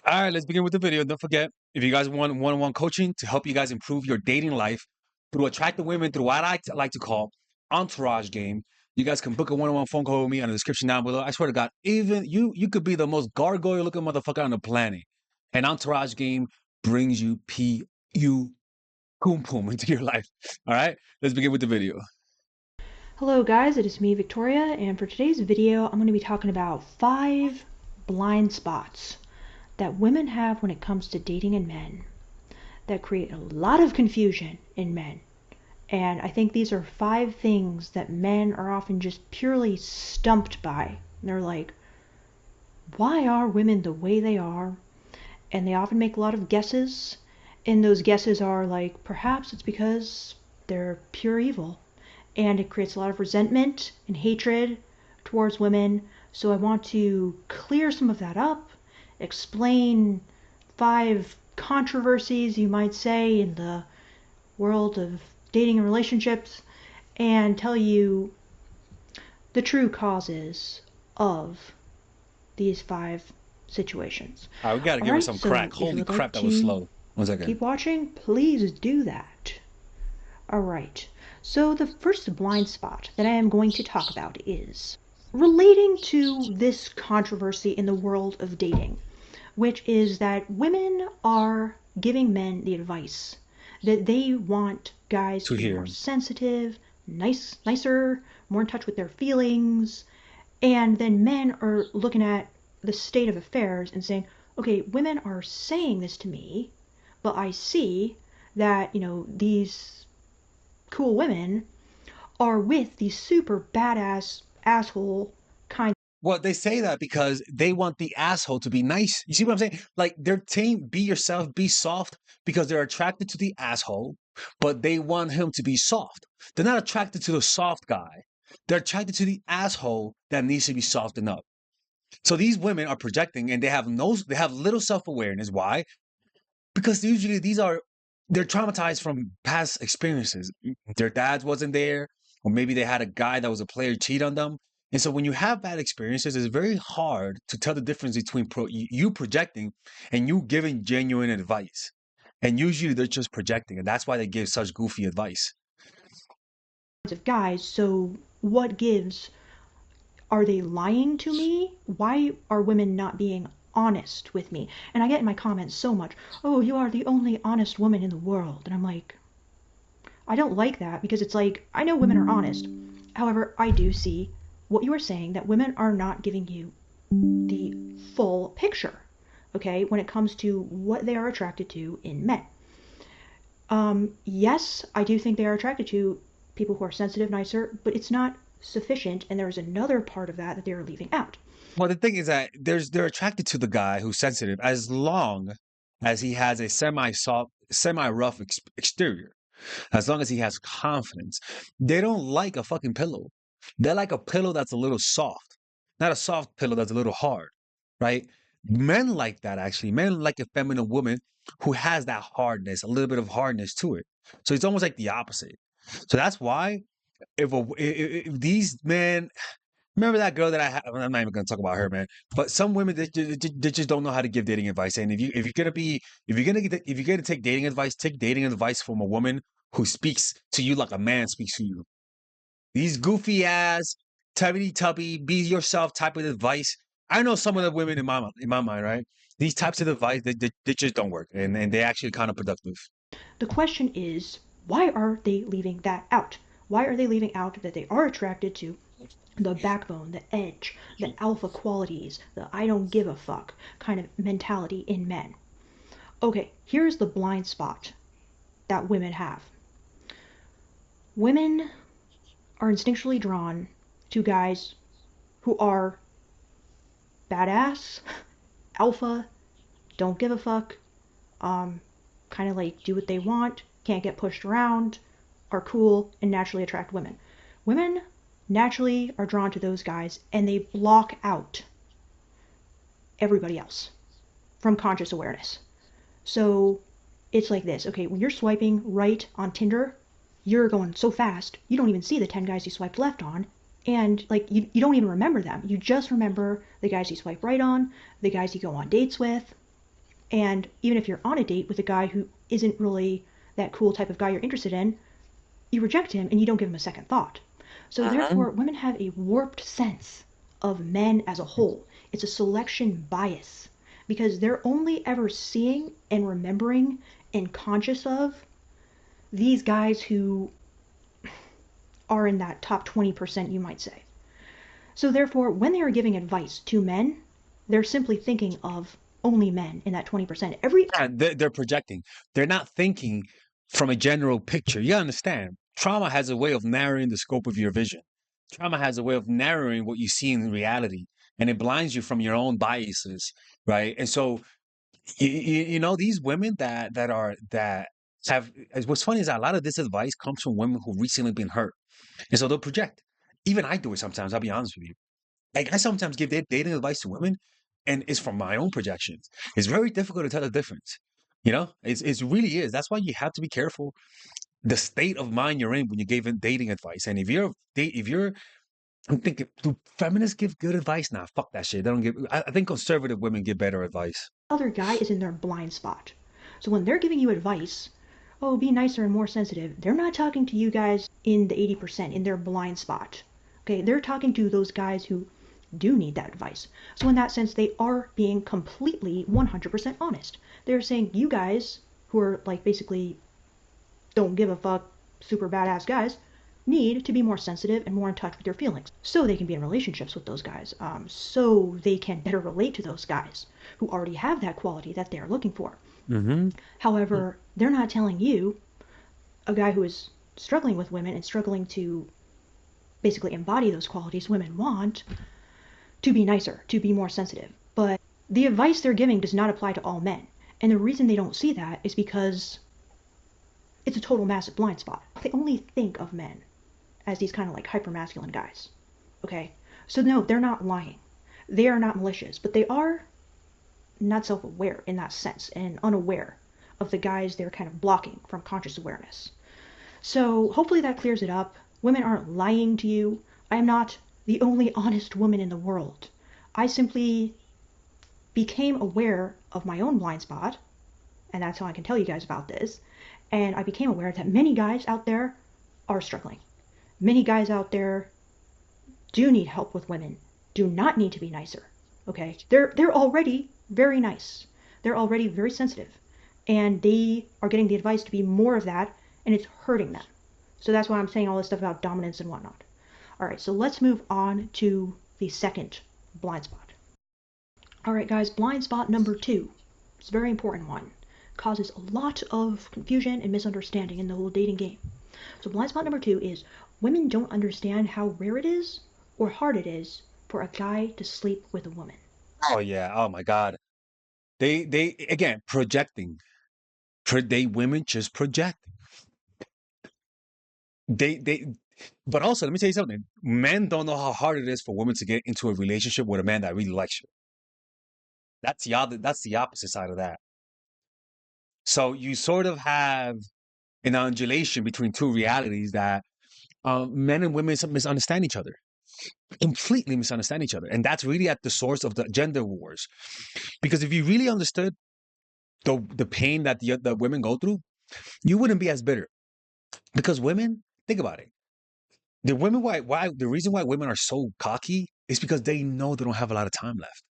All right, let's begin with the video. Don't forget, if you guys want one-on-one coaching to help you guys improve your dating life through attractive women, through what I like to call entourage game, you guys can book a one-on-one phone call with me in the description down below. I swear to God, even you could be the most gargoyle-looking motherfucker on the planet. An entourage game brings you poom poom into your life. All right, let's begin with the video. Hello guys, it is me, Victoria, and for today's video I'm going to be talking about 5 blind spots that women have when it comes to dating and men that create a lot of confusion in men. And I think these are 5 things that men are often just purely stumped by. They're like, why are women the way they are? And they often make a lot of guesses, and those guesses are like, perhaps it's because they're pure evil, and it creates a lot of resentment and hatred towards women. So I want to clear some of that up, explain 5 controversies, you might say, in the world of dating and relationships, and tell you the true causes of these 5 situations. All right, we got to All give her right, some so crack. if you Holy would like crap, that was to slow. 1 second. keep watching, please do that. Alright, so the first blind spot that I am going to talk about is relating to this controversy in the world of dating, which is that women are giving men the advice that they want guys To to be more hear. sensitive, nicer, more in touch with their feelings, and then men are looking at the state of affairs and saying, okay, women are saying this to me, but I see that, these cool women are with these super badass asshole kind. Well, they say that because they want the asshole to be nice. You see what I'm saying? Like they're saying, be yourself, be soft, because they're attracted to the asshole, but they want him to be soft. They're not attracted to the soft guy. They're attracted to the asshole that needs to be softened up. So these women are projecting, and they have little self awareness. Why? Because usually they're traumatized from past experiences. Their dads wasn't there, or maybe they had a guy that was a player cheat on them. And so when you have bad experiences, it's very hard to tell the difference between you projecting and you giving genuine advice. And usually they're just projecting, and that's why they give such goofy advice. Of guys. So what gives? Are they lying to me? Why are women not being honest with me? And I get in my comments so much, oh, you are the only honest woman in the world. And I'm like, I don't like that, because it's like, I know women are honest. However, I do see what you are saying, that women are not giving you the full picture, okay, when it comes to what they are attracted to in men. Yes, I do think they are attracted to people who are sensitive, nicer, but it's not sufficient, and there's another part of that that they are leaving out. Well, the thing is that they're attracted to the guy who's sensitive as long as he has a semi-soft, semi-rough exterior. As long as he has confidence. They don't like a fucking pillow. They like a pillow that's a little soft, not a soft pillow that's a little hard, right? Men like that actually. Men like a feminine woman who has that hardness, a little bit of hardness to it. So it's almost like the opposite. So that's why if these men remember that girl that I had. I'm not even going to talk about her, man. But some women they just don't know how to give dating advice. And if you're gonna be if you're gonna take dating advice from a woman who speaks to you like a man speaks to you. These goofy ass tubby tubby be yourself type of advice. I know some of the women in my mind, right? These types of advice they just don't work, and they actually kind of productive. The question is, why are they leaving that out? Why are they leaving out that they are attracted to the backbone, the edge, the alpha qualities, the I don't give a fuck kind of mentality in men? Okay, here's the blind spot that women have. Women are instinctually drawn to guys who are badass, alpha, don't give a fuck, um, kind of like do what they want, can't get pushed around, are cool, and naturally attract women. Women naturally are drawn to those guys, and they block out everybody else from conscious awareness. So it's like this, okay, when you're swiping right on Tinder, you're going so fast, you don't even see the 10 guys you swiped left on. And like you don't even remember them. You just remember the guys you swipe right on, the guys you go on dates with. And even if you're on a date with a guy who isn't really that cool type of guy you're interested in, you reject him and you don't give him a second thought. So Mhm. therefore, women have a warped sense of men as a whole. It's a selection bias because they're only ever seeing and remembering and conscious of these guys who are in that top 20%, you might say. So therefore, when they are giving advice to men, they're simply thinking of only men in that 20%. Yeah, they're projecting. They're not thinking from a general picture. You understand? Trauma has a way of narrowing the scope of your vision. Trauma has a way of narrowing what you see in reality, and it blinds you from your own biases, right? And so, you know, these women that have. What's funny is that a lot of this advice comes from women who recently been hurt, and so they'll project. Even I do it sometimes. I'll be honest with you. Like I sometimes give dating advice to women, and it's from my own projections. It's very difficult to tell the difference. You know, it really is. That's why you have to be careful the state of mind you're in when you give dating advice. And if you're, I'm thinking, do feminists give good advice? Nah, fuck that shit. They don't give. I think conservative women give better advice. other guy is in their blind spot. So when they're giving you advice, oh, be nicer and more sensitive, they're not talking to you guys in the 80%, in their blind spot. Okay, they're talking to those guys who do need that advice. So in that sense, they are being completely 100% honest. They're saying you guys who are like basically don't give a fuck, super badass guys, need to be more sensitive and more in touch with your feelings so they can be in relationships with those guys, so they can better relate to those guys who already have that quality that they're looking for. Mm-hmm. However, they're not telling you, a guy who is struggling with women and struggling to basically embody those qualities women want, to be nicer, to be more sensitive. But the advice they're giving does not apply to all men. And the reason they don't see that is because it's a total massive blind spot. They only think of men as these kind of like hyper masculine guys. Okay? So no, they're not lying. They are not malicious, but they are not self aware in that sense and unaware of the guys they're kind of blocking from conscious awareness. So hopefully that clears it up. Women aren't lying to you. I am not the only honest woman in the world. I simply became aware of my own blind spot, and that's how I can tell you guys about this. And I became aware that many guys out there are struggling. Many guys out there do need help with women, do not need to be nicer. Okay? They're already very nice. They're already very sensitive. And they are getting the advice to be more of that, and it's hurting them. So that's why I'm saying all this stuff about dominance and whatnot. Alright, so let's move on to the second blind spot. Alright guys, blind spot number 2. It's a very important one. Causes a lot of confusion and misunderstanding in the whole dating game. So blind spot number 2 is women don't understand how rare it is or hard it is for a guy to sleep with a woman. Oh yeah. Oh my God. They again projecting. They women just project. They. But also, let me tell you something. Men don't know how hard it is for women to get into a relationship with a man that really likes you. That's the other. That's the opposite side of that. So you sort of have an undulation between two realities that men and women misunderstand each other, completely misunderstand each other, and that's really at the source of the gender wars. Because if you really understood the pain that the women go through, you wouldn't be as bitter. Because women, think about it. The women why the reason why women are so cocky is because they know they don't have a lot of time left.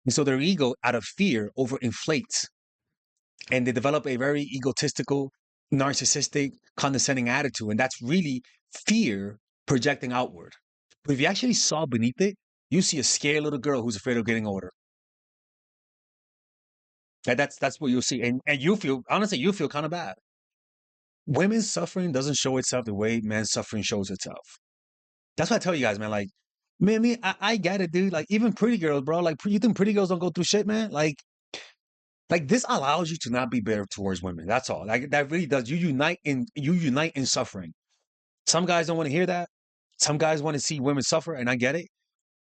And so their ego, out of fear, overinflates, and they develop a very egotistical, narcissistic, condescending attitude. And that's really fear projecting outward. But if you actually saw beneath it, you see a scared little girl who's afraid of getting older. And that's what you'll see. And you feel, honestly, you feel kind of bad. Women's suffering doesn't show itself the way men's suffering shows itself. That's what I tell you guys, man. Like, man, I get it, dude. Like, even pretty girls, bro. Like, you think pretty girls don't go through shit, man? Like this allows you to not be bitter towards women. That's all. Like, that really does. You unite in suffering. Some guys don't want to hear that. Some guys want to see women suffer, and I get it.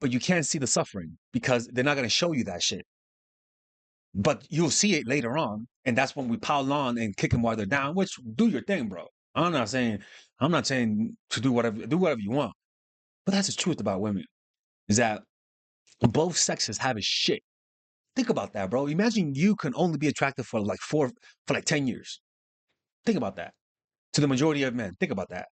But you can't see the suffering because they're not going to show you that shit. But you'll see it later on, and that's when we pile on and kick them while they're down. Which do your thing, bro. I'm not saying to do whatever you want. But that's the truth about women is that both sexes have a shit. Think about that, bro. Imagine you can only be attractive for like 10 years. Think about that. To the majority of men. Think about that.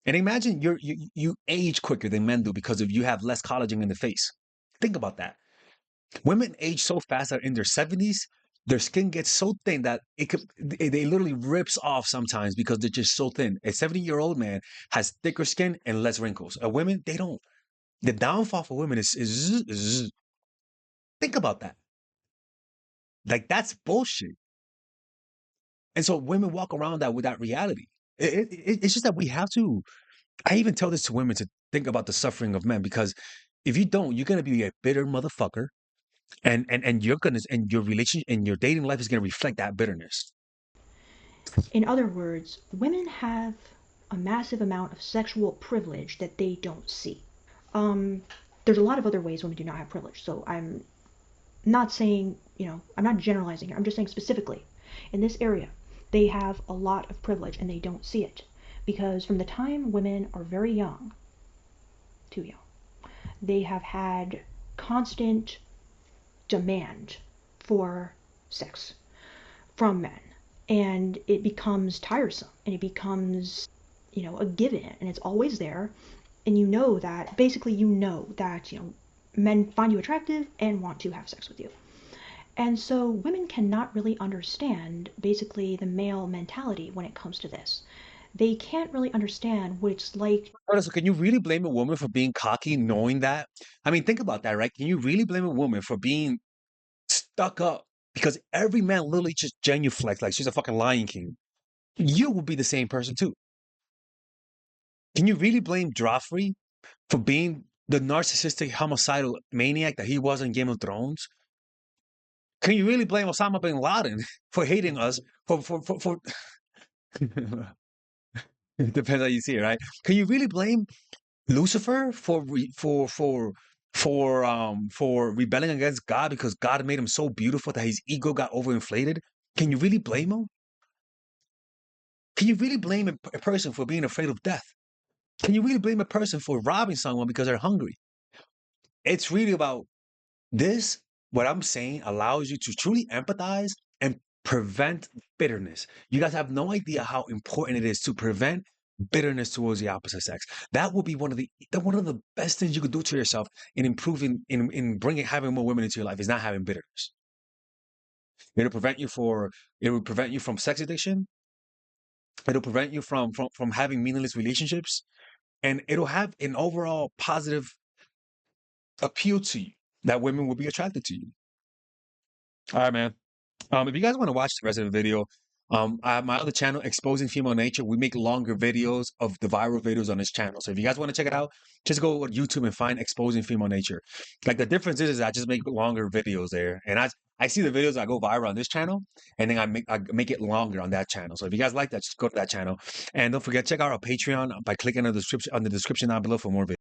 And imagine you age quicker than men do because of you have less collagen in the face. Think about that. Women age so fast that in their 70s, their skin gets so thin that they literally rips off sometimes because they're just so thin. A 70-year-old man has thicker skin and less wrinkles. A women, they don't. The downfall for women is think about that. Like that's bullshit. And so women walk around that with that reality. It's just that we have to. I even tell this to women to think about the suffering of men because if you don't, you're gonna be a bitter motherfucker, and you're gonna and your relationship and your dating life is gonna reflect that bitterness. In other words, women have a massive amount of sexual privilege that they don't see. Um, there's a lot of other ways women do not have privilege, so I'm not saying, I'm not generalizing here. I'm just saying specifically in this area, they have a lot of privilege and they don't see it. Because from the time women are very young, too young, they have had constant demand for sex from men. And it becomes tiresome and it becomes, a given and it's always there. And basically, men find you attractive and want to have sex with you. And so women cannot really understand basically the male mentality when it comes to this. They can't really understand what it's like. So can you really blame a woman for being cocky, knowing that? I mean, think about that, right? Can you really blame a woman for being stuck up? Because every man literally just genuflects like she's a fucking Lion King. You will be the same person too. Can you really blame Joffrey for being the narcissistic, homicidal maniac that he was in Game of Thrones? Can you really blame Osama bin Laden for hating us? For it depends how you see it, right? Can you really blame Lucifer for rebelling against God because God made him so beautiful that his ego got overinflated? Can you really blame him? Can you really blame a person for being afraid of death? Can you really blame a person for robbing someone because they're hungry? It's really about this. What I'm saying allows you to truly empathize and prevent bitterness. You guys have no idea how important it is to prevent bitterness towards the opposite sex. That will be one of the best things you could do to yourself in improving in bringing having more women into your life is not having bitterness. It will prevent you from sex addiction. It'll prevent you from having meaningless relationships, and it'll have an overall positive appeal to you that women will be attracted to you. All right, man. If you guys want to watch the rest of the video, I have my other channel, Exposing Female Nature. We make longer videos of the viral videos on this channel. So if you guys want to check it out, just go to YouTube and find Exposing Female Nature. Like the difference is I just make longer videos there, and I see the videos that go viral on this channel, and then I make it longer on that channel. So if you guys like that, just go to that channel, and don't forget check out our Patreon by clicking on the description down below for more videos.